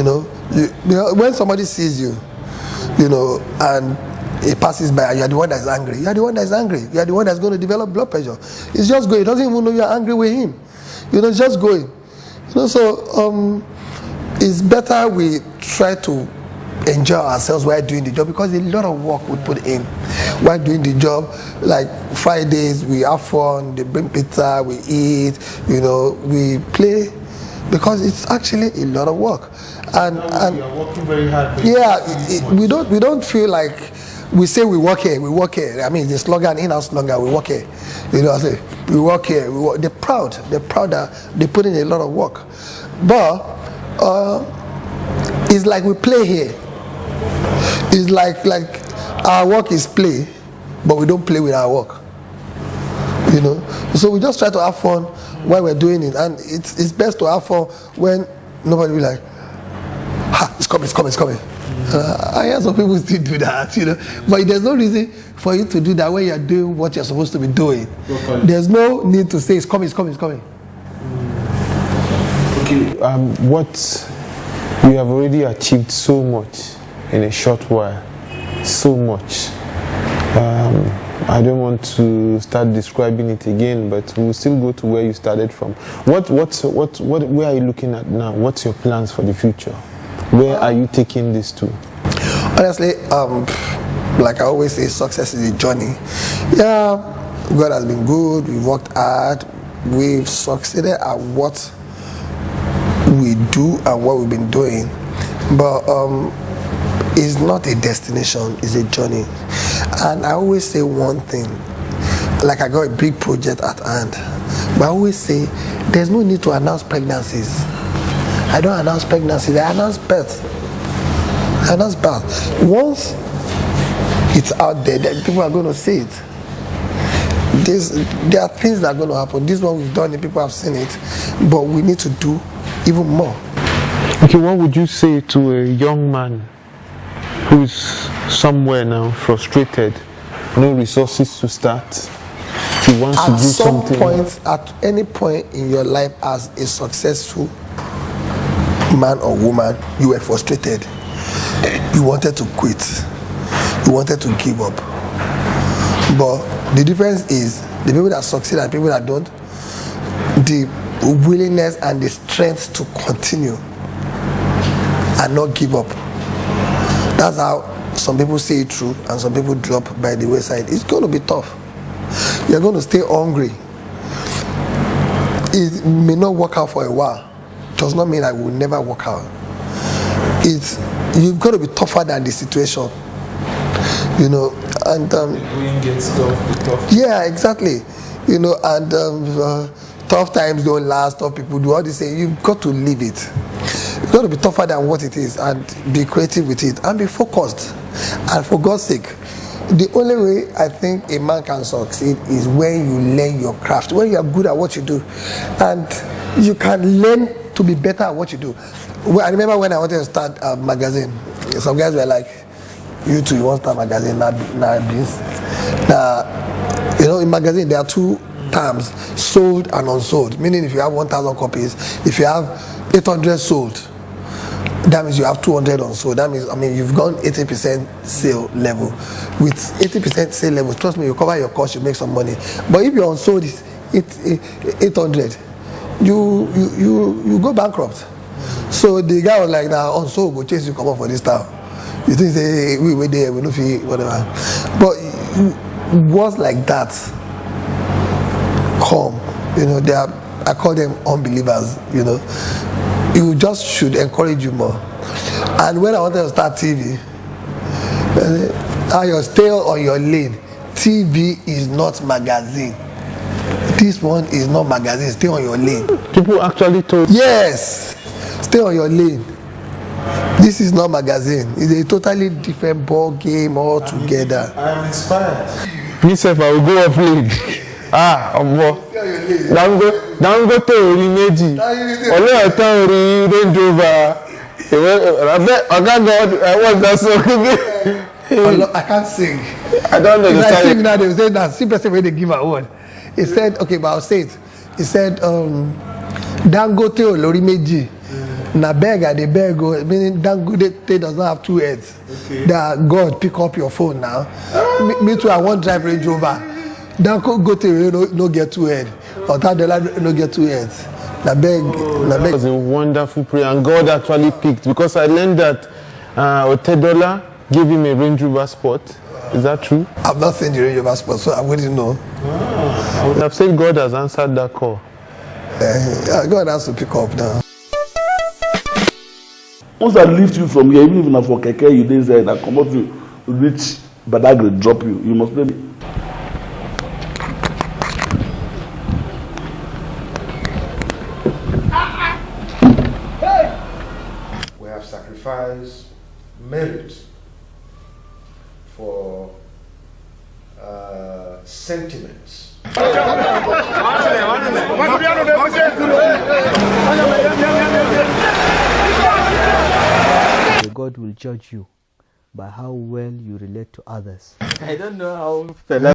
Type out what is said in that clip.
When somebody sees you, and it passes by, you're the one that's angry. You're the one that's angry. You're the one that's going to develop blood pressure. It's just going. He doesn't even know you're angry with him. It's just going. So it's better we try to enjoy ourselves while doing the job, because a lot of work we put in while doing the job. Like Fridays, we have fun. They bring pizza, we eat. We play, because it's actually a lot of work. And we are working very hard. Yeah, we don't feel like we say we work here. I mean, the slogan, in-house slogan, we work here. I say we work here. They're proud that they put in a lot of work. But it's like we play here. It's like our work is play, but we don't play with our work. So we just try to have fun while we're doing it, and it's best to have fun when nobody will be like, it's coming. I hear some people still do that, but there's no reason for you to do that when you're doing what you're supposed to be doing. There's no need to say it's coming. Okay. What you have already achieved so much in a short while, so much. I don't want to start describing it again, but we'll still go to where you started from. Where are you looking at now? What's your plans for the future? Where are you taking this to? Honestly, like I always say, success is a journey. Yeah, God has been good. We've worked hard. We've succeeded at what we do and what we've been doing. But it's not a destination, it's a journey. And I always say one thing, like I got a big project at hand, but I always say there's no need to announce pregnancies. I don't announce pregnancies, I announce birth. Once it's out there, then people are going to see it. There are things that are going to happen. This one we've done, the people have seen it, but we need to do even more. Okay, what would you say to a young man who's somewhere now, frustrated, no resources to start? He wants to do something. At any point in your life as a successful man or woman, you were frustrated. You wanted to quit. You wanted to give up. But the difference is the people that succeed and people that don't, the willingness and the strength to continue and not give up. That's how some people say it through and some people drop by the wayside. It's going to be tough. You're going to stay hungry. It may not work out for a while. It does not mean I will never work out. You've got to be tougher than the situation. And the going gets tough. Yeah, exactly. And tough times don't last, tough people do all this. You've got to live it. You've got to be tougher than what it is and be creative with it and be focused. And for God's sake, the only way I think a man can succeed is when you learn your craft, when you are good at what you do, and you can learn to be better at what you do. I remember when I wanted to start a magazine, some guys were like, you too, you want to start a magazine, in magazine there are two terms, sold and unsold, meaning if you have 1,000 copies, if you have 800 sold, that means you have 200 unsold. That means, you've gone 80% sale level. With 80% sale level, trust me, you cover your cost, you make some money. But if your unsold is 800, you go bankrupt. So the guy was like, now unsold, go chase you come up for this town. You think say we were there, we don't feel whatever. But words like that come, I call them unbelievers, You just should encourage you more. And when I wanted to start TV, I was still on your lane. TV is not magazine. This one is not magazine, stay on your lane. People actually told you? Yes, stay on your lane. This is not magazine. It's a totally different ball game altogether. I am inspired. Myself, I will go off league. Don't go to Orimeji. Only I tell you, Range Rover. I can't sing. I don't know. If I sing now, they will say that same person when they give award. He said, okay, but I'll say it. He said, Dangote Olorimeji. Na beg, they beg, meaning that good thing does not have two heads. Okay. That God pick up your phone now. Me too, I want drive Range Rover. That go to no get two heads. Or that dollar no get two heads. Na beg. It was a wonderful prayer, and God actually picked, because I learned that $10 gave him a Range Rover Sport. Is that true? I've not seen the Range Rover Sport, so I wouldn't know. I would have said God has answered that call. God has to pick up now. Once I lift you from here, even if not for keke, you dey there, and come out to reach Badagry, drop you. You must let me. We have sacrificed merit for sentiments. God will judge you by how well you relate to others. I don't know how